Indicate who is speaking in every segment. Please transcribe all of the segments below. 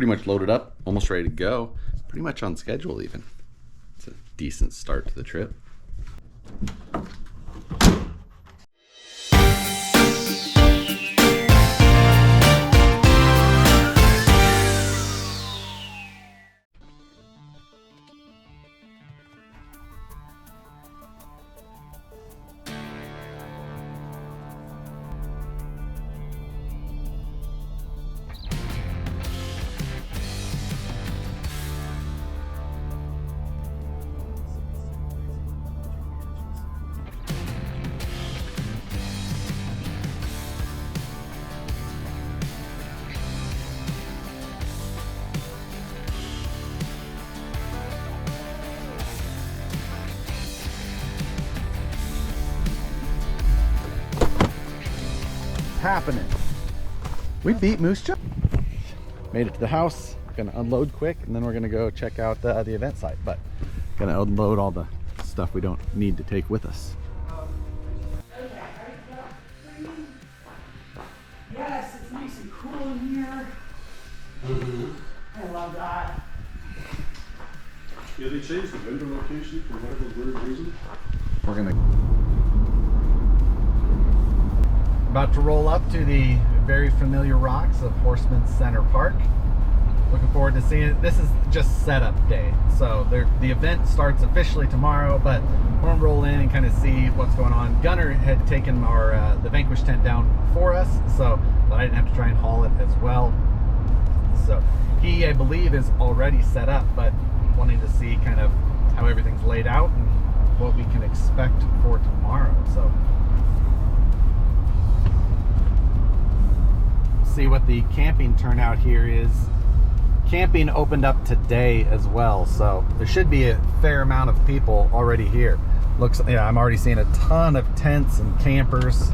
Speaker 1: pretty much loaded up, almost ready to go. Pretty much on schedule even. It's a decent start to the trip. Happening. We beat Moose Jaw. Made it to the house. Gonna unload quick, and then we're gonna go check out the event site. But gonna unload all the stuff we don't need to take with us.
Speaker 2: Yes, it's nice and cool in here. I love that.
Speaker 3: Yeah, they changed the vendor location for whatever weird reason.
Speaker 1: We're gonna about to roll up to the very familiar rocks of Horseman Center Park. Looking forward to seeing it. This is just setup day, so the event starts officially tomorrow, but we're gonna roll in and kind of see what's going on. Gunner had taken our the Vanquish tent down for us, so I didn't have to try and haul it as well. So he, I believe, is already set up, but wanting to see kind of how everything's laid out and what we can expect for tomorrow. So see what the camping turnout here is. Camping opened up today as well, so there should be a fair amount of people already here. Looks, yeah, I'm already seeing a ton of tents and campers.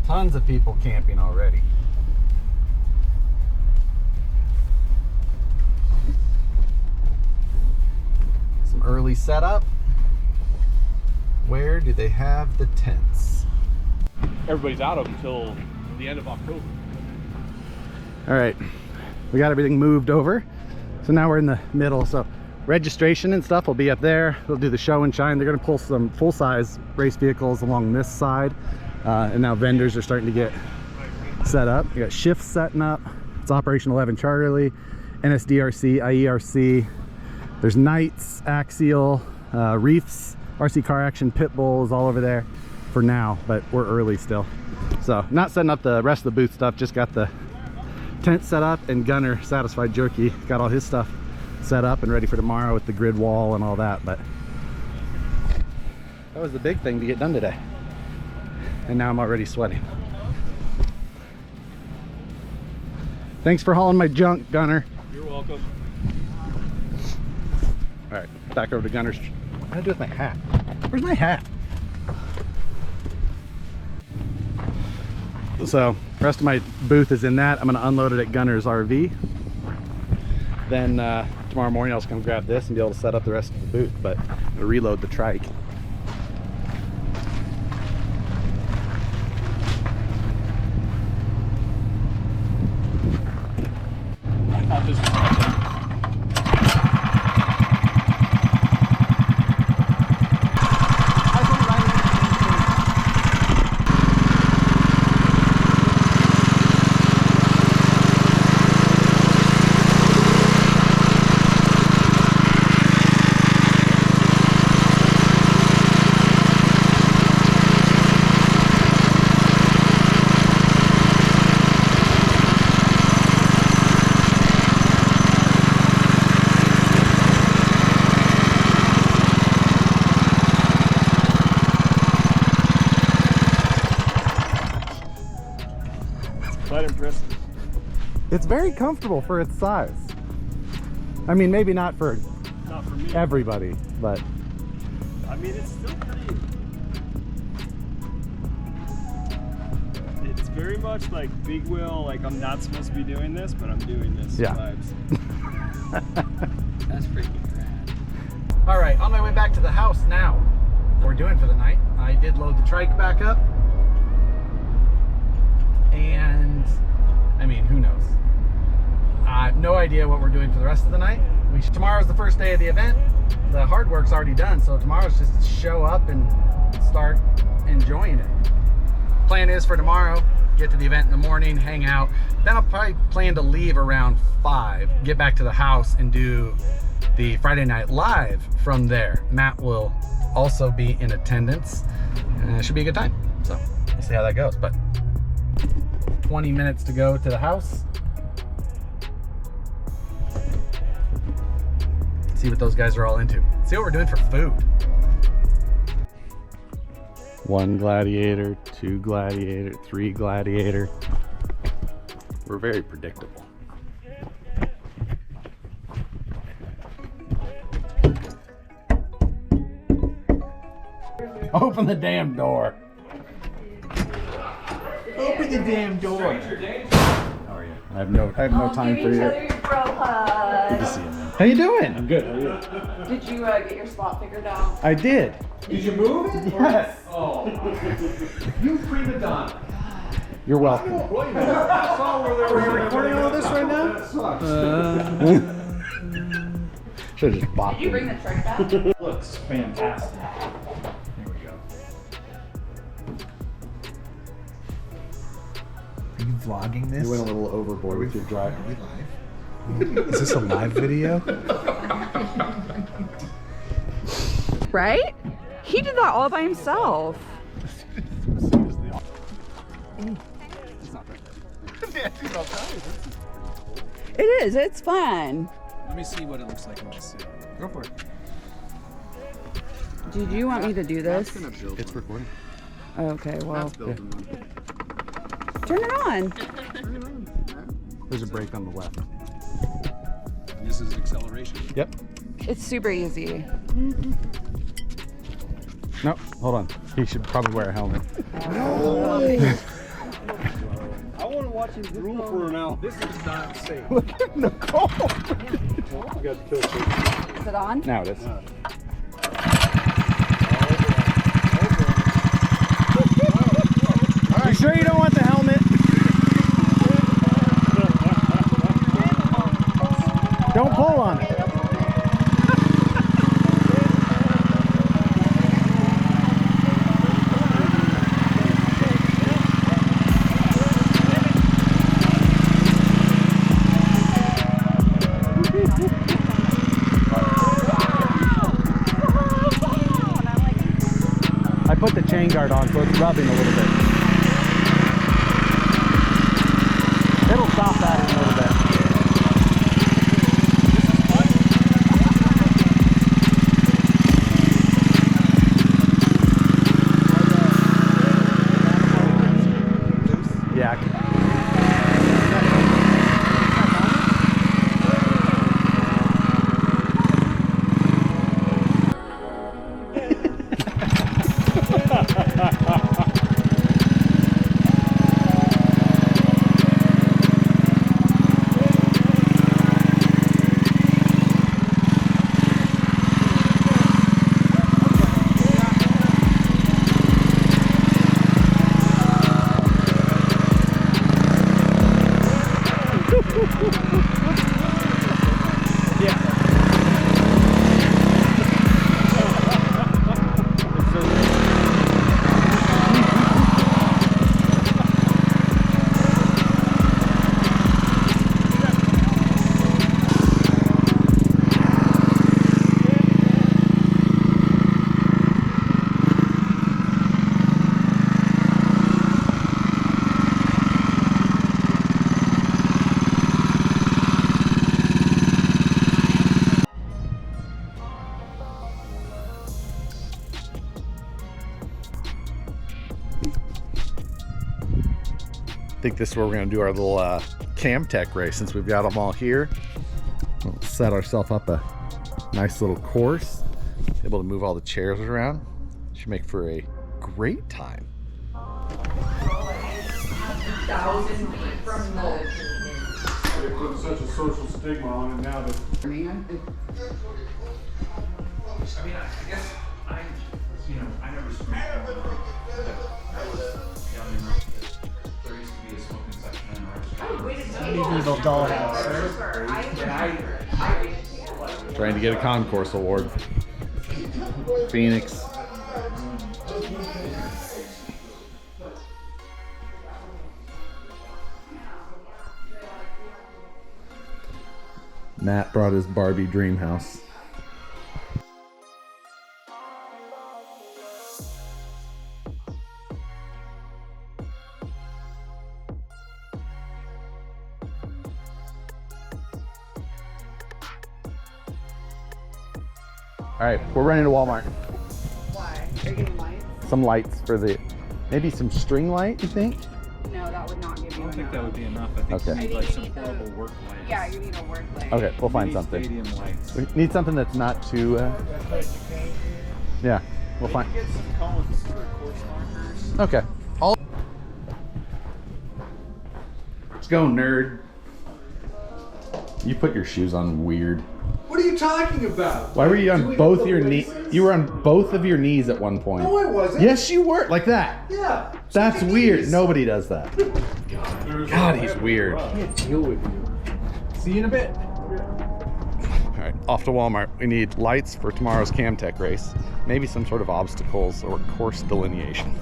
Speaker 1: Tons of people camping already. Early setup. Where do they have the tents?
Speaker 3: Everybody's out of until the end of October.
Speaker 1: All right, we got everything moved over, so now we're in the middle. So registration and stuff will be up there. They'll do the show and shine. They're going to pull some full-size race vehicles along this side, and now vendors are starting to get set up. You got shifts setting up. It's Operation 11 Charlie, NSDRC, IERC. There's Knights, Axial, Reefs, RC Car Action, Pitbull is all over there for now, but we're early still. So not setting up the rest of the booth stuff, just got the tent set up, and Gunner, Satisfied Jerky, got all his stuff set up and ready for tomorrow with the grid wall and all that. But that was the big thing to get done today. And now I'm already sweating. Thanks for hauling my junk, Gunner.
Speaker 3: You're welcome.
Speaker 1: All right, back over to Gunner's. What do I do with my hat? Where's my hat? So, the rest of my booth is in that. I'm gonna unload it at Gunner's RV. Then tomorrow morning I'll just come grab this and be able to set up the rest of the booth, but I'm gonna reload the trike.
Speaker 3: I thought this was quite impressive.
Speaker 1: It's very comfortable for its size. I mean, maybe not for
Speaker 3: me.
Speaker 1: everybody, but
Speaker 3: I mean, it's still pretty. It's
Speaker 4: very much like big wheel, like I'm not supposed to be doing this, but I'm doing this
Speaker 1: Yeah.
Speaker 4: vibes. That's freaking rad.
Speaker 1: All right, on my way back to the house now. What we're doing for the night. I did load the trike back up. And, I mean, who knows? I have no idea what we're doing for the rest of the night. Tomorrow's the first day of the event. The hard work's already done, so tomorrow's just to show up and start enjoying it. Plan is for tomorrow, get to the event in the morning, hang out. Then I'll probably plan to leave around 5, get back to the house and do the Friday Night Live from there. Matt will also be in attendance, and it should be a good time. So we'll see how that goes. But 20 minutes to go to the house. See what those guys are all into. See what we're doing for food. 1 gladiator, 2 gladiator, 3 gladiator. We're very predictable. Open the damn door.
Speaker 5: Open the damn door.
Speaker 1: How are you? I have no time for you.
Speaker 5: Good
Speaker 1: to see you, man. How you doing?
Speaker 4: I'm good, how are you?
Speaker 5: Did you get your spot figured out?
Speaker 1: I did.
Speaker 4: Did you move it?
Speaker 1: Yes.
Speaker 4: Oh. You prima donna.
Speaker 1: You're welcome.
Speaker 3: Are you recording all this right now?
Speaker 1: Should have just bopped
Speaker 5: Did you bring the trike back?
Speaker 4: Looks fantastic.
Speaker 1: Here we go.
Speaker 6: Are you vlogging this?
Speaker 1: You went a little overboard with your drive.
Speaker 6: Are we live? Is this a live video?
Speaker 5: Right? He did that all by himself. It is. It's fun.
Speaker 4: Let me see what it looks like in this suit. Go for it.
Speaker 5: Did you want me to do this?
Speaker 1: It's recording.
Speaker 5: Okay, well,
Speaker 3: Building one.
Speaker 5: turn it on.
Speaker 1: There's a brake on the left.
Speaker 3: This is acceleration.
Speaker 1: Yep.
Speaker 5: It's super easy.
Speaker 1: No, hold on. He should probably wear a helmet.
Speaker 3: I want to watch him drool for an hour. This is not safe.
Speaker 1: Look at Nicole.
Speaker 3: We got kill switch.
Speaker 5: Is it on?
Speaker 1: Now it is. You sure you don't want the helmet? Don't pull on it. I put the chain guard on, so it's rubbing a little bit. It'll stop that in a little bit. Yeah. I think this is where we're going to do our little Camtech race since we've got them all here. We'll set ourselves up a nice little course. Able to move all the chairs around. Should make for a great time.
Speaker 2: 1,000 feet from the.
Speaker 3: They put such a social stigma on it now that
Speaker 7: I mean, I guess I, I never smoked. I was young enough that there used to be a smoking section in our restaurant.
Speaker 6: Medieval dollhouse.
Speaker 1: Trying to get a concourse award. Phoenix. Matt brought his Barbie dream house. All right, we're running to Walmart.
Speaker 5: Why? Are you getting lights?
Speaker 1: Some lights for the, maybe some string light, you think?
Speaker 5: No, that would not give you
Speaker 4: I don't think
Speaker 5: enough.
Speaker 4: that would be enough. I think
Speaker 1: Okay.
Speaker 4: you need
Speaker 5: I
Speaker 4: like
Speaker 5: think
Speaker 4: some
Speaker 5: you need
Speaker 4: portable
Speaker 5: the-
Speaker 4: work lights.
Speaker 5: Yeah, you need a work light.
Speaker 1: Okay, we'll find
Speaker 4: Mini
Speaker 1: something.
Speaker 4: Stadium lights.
Speaker 1: We need something that's not too, yeah, we'll find.
Speaker 4: Get some cones for course markers.
Speaker 1: Okay. Let's go, nerd. You put your shoes on weird.
Speaker 6: What are you talking about?
Speaker 1: Why were you on both your knees? You were on both of your knees at one point.
Speaker 6: No, I wasn't.
Speaker 1: Yes, you were. Like that.
Speaker 6: Yeah.
Speaker 1: That's
Speaker 6: Suck your
Speaker 1: weird.
Speaker 6: knees.
Speaker 1: Nobody does that. God, he's weird. All
Speaker 6: I can't deal with you. See you in a bit.
Speaker 1: right, off to Walmart. We need lights for tomorrow's CamTech race. Maybe some sort of obstacles or course delineation.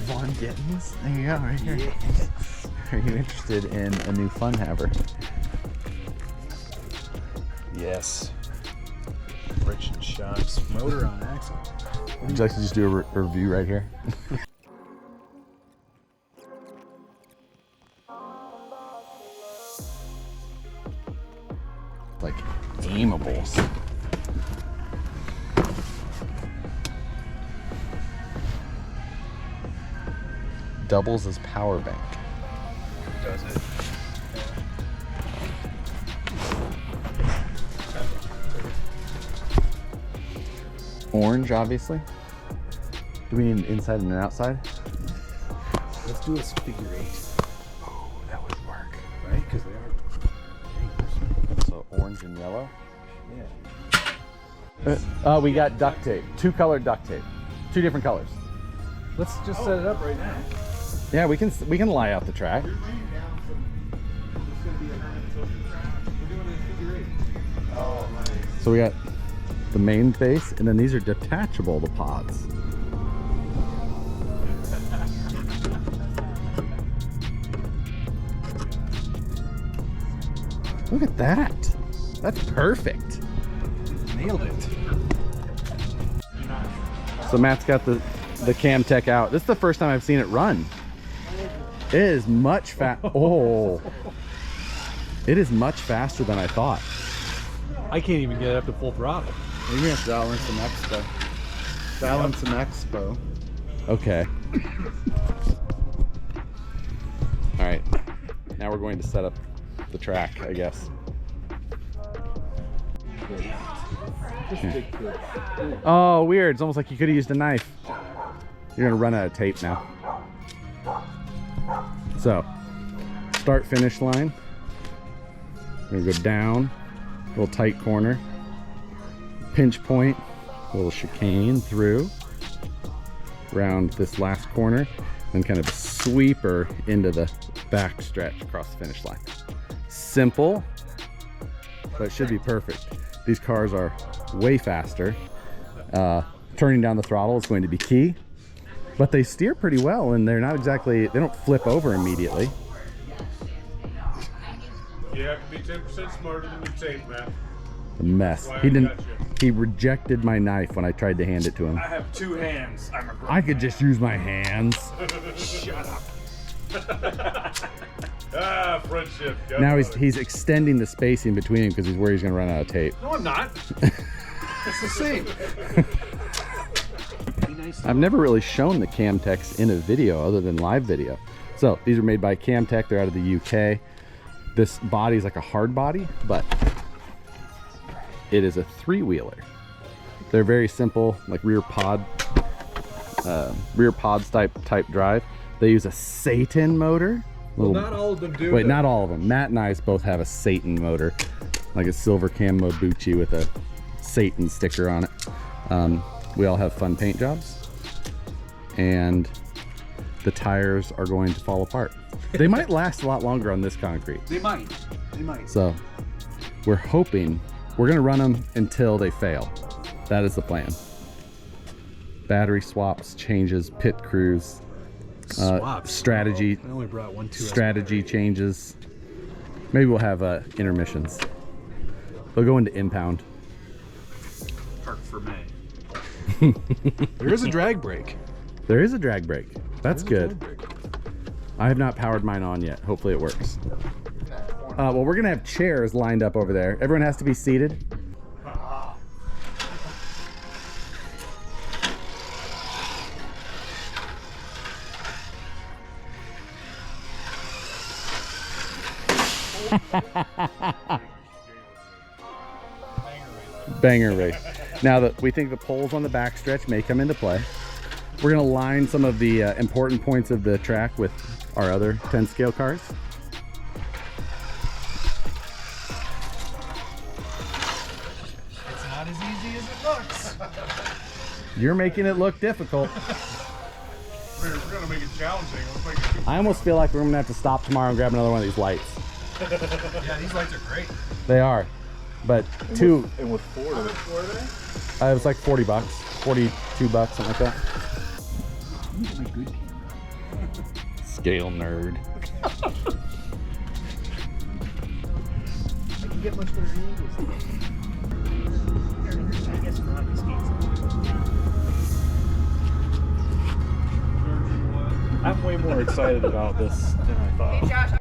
Speaker 1: Vaughn Gittins. There you go, right here. Yes. Are you interested in a new fun haver?
Speaker 6: Yes. Friction shocks. Motor on axle.
Speaker 1: Would you like to just do a review right here? Like aimables. Doubles as power bank.
Speaker 6: Does it?
Speaker 1: Orange, obviously. Do we need an inside and an outside?
Speaker 6: Let's do a figure 8.
Speaker 1: Oh, that would work.
Speaker 6: Right? Because they are.
Speaker 1: So orange and yellow.
Speaker 6: Yeah.
Speaker 1: We got duct tape. 2-color duct tape. 2 different colors.
Speaker 6: Let's just set it up right now.
Speaker 1: Yeah, we can lie out the track.
Speaker 6: It's gonna be a Herman Tilton track. We're doing a figure 8. Oh, nice.
Speaker 1: So we got the main base, and then these are detachable, the pods. Look at that. That's perfect.
Speaker 6: Nailed it.
Speaker 1: So Matt's got the CamTech out. This is the first time I've seen it run. It is much Oh. It is much faster than I thought.
Speaker 6: I can't even get it up to full throttle.
Speaker 1: You're gonna have to balance some expo. Balance some expo. Okay. All right. Now we're going to set up the track, I guess. Oh, weird. It's almost like you could have used a knife. You're gonna run out of tape now. So, start finish line. We're gonna go down, little tight corner, pinch point, little chicane through, around this last corner, then kind of a sweeper into the back stretch across the finish line. Simple, but it should be perfect. These cars are way faster. Turning down the throttle is going to be key, but they steer pretty well, and they're not exactly, they don't flip over immediately.
Speaker 3: you have to be 10% smarter than you think, man.
Speaker 1: A mess.
Speaker 3: Why
Speaker 1: He
Speaker 3: I
Speaker 1: didn't,
Speaker 3: got you.
Speaker 1: he rejected my knife when I tried to hand it to him.
Speaker 4: I have 2 hands. I'm a grown
Speaker 1: I could
Speaker 4: man.
Speaker 1: just use my hands.
Speaker 4: Shut up.
Speaker 3: Ah, friendship. God
Speaker 1: Now
Speaker 3: bless.
Speaker 1: he's extending the spacing between him because he's worried he's gonna run out of tape.
Speaker 3: No, I'm not.
Speaker 6: It's the same.
Speaker 1: I've never really shown the CamTechs in a video other than live video. So these are made by CamTech. They're out of the UK. This body is like a hard body, but it is a 3-wheeler. They're very simple, like rear pods type drive. They use a Satan motor.
Speaker 6: Well, not all of them do.
Speaker 1: Wait,
Speaker 6: though.
Speaker 1: not all of them. Matt and I both have a Satan motor, like a silver camo Bucci with a Satan sticker on it. We all have fun paint jobs, and the tires are going to fall apart. They might last a lot longer on this concrete.
Speaker 6: They might. They might.
Speaker 1: So we're hoping we're gonna run them until they fail. That is the plan. Battery swaps, changes, pit crews,
Speaker 6: Swaps.
Speaker 1: strategy.
Speaker 6: I only brought 1 2S
Speaker 1: Strategy changes. Maybe we'll have intermissions. They'll go into impound.
Speaker 4: Park for May.
Speaker 6: There is a drag brake.
Speaker 1: There is a drag brake. That's good. I have not powered mine on yet. Hopefully it works. Well, we're gonna have chairs lined up over there. Everyone has to be seated. Banger race. Now that we think the poles on the backstretch may come into play, we're gonna line some of the important points of the track with our other 10 scale cars.
Speaker 6: It's not as easy as it looks.
Speaker 1: You're making it look difficult.
Speaker 3: We're gonna make it challenging.
Speaker 1: I almost feel like we're gonna have to stop tomorrow and grab another one of these lights.
Speaker 6: Yeah, these lights are great.
Speaker 1: They are, but two.
Speaker 3: And with 4 of it.
Speaker 1: It was like 40 bucks, 42 bucks, something like that. Scale nerd.
Speaker 6: I can get much better angles. I guess for hockey skates.
Speaker 4: I'm way more excited about this than I thought.
Speaker 5: Josh,